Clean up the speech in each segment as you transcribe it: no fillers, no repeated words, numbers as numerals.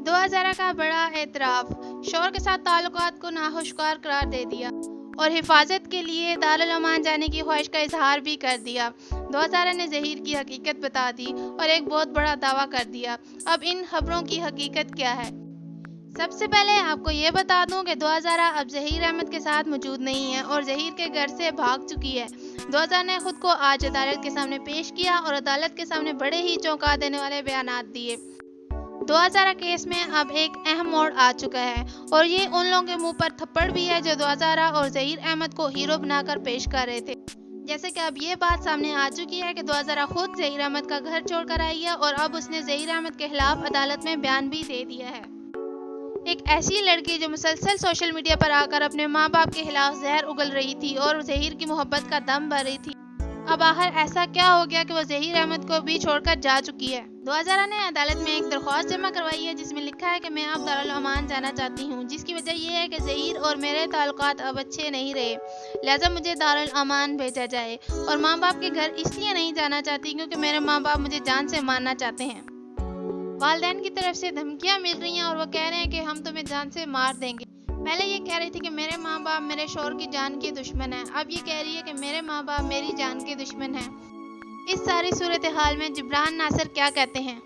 2000 का बड़ा एतराफ़, शौहर के साथ ताल्लुकात को नाखुशगवार करार दे दिया और हिफाजत के लिए दारुल अमान जाने की ख्वाहिश का इजहार भी कर दिया। 2000 ने ज़हीर की हकीकत बता दी और एक बहुत बड़ा दावा कर दिया। अब इन खबरों की हकीकत क्या है? सबसे पहले आपको ये बता दूं कि 2000 अब ज़हीर अहमद के साथ मौजूद नहीं है और ज़हीर के घर से भाग चुकी है। 2000 ने खुद को आज अदालत के सामने पेश किया और अदालत के सामने बड़े ही चौंका देने वाले बयानात दिए। 2000 केस में अब एक अहम मोड़ आ चुका है और ये उन लोगों के मुंह पर थप्पड़ भी है जो 2000 और ज़हीर अहमद को हीरो बनाकर पेश कर रहे थे। जैसे कि अब ये बात सामने आ चुकी है कि 2000 खुद ज़हीर अहमद का घर छोड़कर आई है और अब उसने ज़हीर अहमद के खिलाफ अदालत में बयान भी दे दिया है। एक ऐसी लड़की जो मुसलसल सोशल मीडिया पर आकर अपने माँ बाप के खिलाफ जहर उगल रही थी और ज़हीर की मोहब्बत का दम भर रही थी, अब आखिर ऐसा क्या हो गया कि वो ज़हीर अहमद को भी छोड़कर जा चुकी है। 2000 ने अदालत में एक दरख्वास्त जमा करवाई है जिसमें लिखा है कि मैं अब दारुल अमान जाना चाहती हूँ, जिसकी वजह यह है कि ज़हीर और मेरे ताल्लुकात अब अच्छे नहीं रहे, लिहाजा मुझे दारुल अमान भेजा जाए। और माँ बाप के घर इसलिए नहीं जाना चाहती क्योंकि मेरे माँ बाप मुझे जान से मारना चाहते हैं। वालिदैन की तरफ से धमकियाँ मिल रही हैं और वो कह रहे हैं कि हम तुम्हें जान से मार देंगे। पहले ये कह रही थी कि मेरे माँ बाप मेरे शौहर की जान के दुश्मन हैं, अब ये कह रही है कि मेरे माँ बाप मेरी जान के दुश्मन हैं। इस सारी सूरत हाल में जिब्रान नासिर क्या कहते हैं?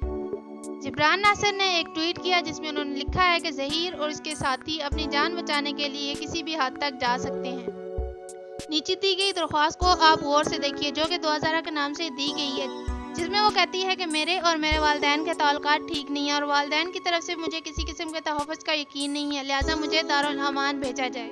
जिब्रान नासिर ने एक ट्वीट किया जिसमें उन्होंने लिखा है कि ज़हीर और उसके साथी अपनी जान बचाने के लिए किसी भी हद तक जा सकते हैं। नीचे दी गई दरख्वास्त को आप गौर से देखिए जो कि 2000 के नाम से दी गई है, जिसमें वो कहती है कि मेरे और मेरे वालिदैन के ताल्लुकात ठीक नहीं है और वालिदैन की तरफ से मुझे किसी किस्म के तहफ़्फ़ुज़ का यकीन नहीं है, लिहाजा मुझे दारुल अमान भेजा जाए।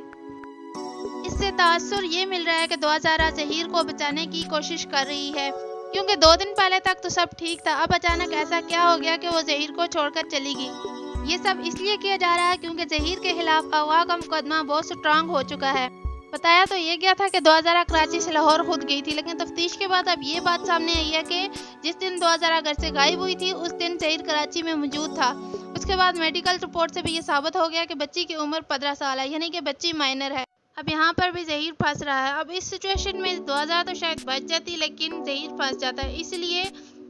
इससे तासुर ये मिल रहा है कि 2000 ज़हीर को बचाने की कोशिश कर रही है क्योंकि 2 दिन पहले तक तो सब ठीक था, अब अचानक ऐसा क्या हो गया कि वो ज़हीर को छोड़कर चली गई। ये सब इसलिए किया जा रहा है क्योंकि ज़हीर के खिलाफ अगवा का मुकदमा बहुत स्ट्रांग हो चुका है। बताया तो ये गया था कि 2000 कराची से लाहौर खुद गई थी, लेकिन तफ्तीश के बाद अब ये बात सामने आई है कि जिस दिन 2000 घर से गायब हुई थी उस दिन ज़हीर कराची में मौजूद था। उसके बाद मेडिकल रिपोर्ट से भी ये साबित हो गया कि बच्ची की उम्र 15 साल है, यानी कि बच्ची माइनर है। अब यहाँ पर भी ज़हीर फंस रहा है। अब इस सिचुएशन में 2000 तो शायद बच जाती, लेकिन ज़हीर फंस जाता है, इसलिए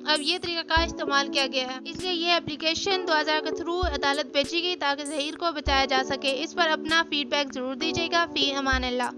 अब ये तरीका का इस्तेमाल किया गया है। इसलिए ये एप्लीकेशन 2000 के थ्रू अदालत भेजी गई ताकि ज़हीर को बचाया जा सके। इस पर अपना फीडबैक ज़रूर दीजिएगा। फ़ी अमान अल्लाह।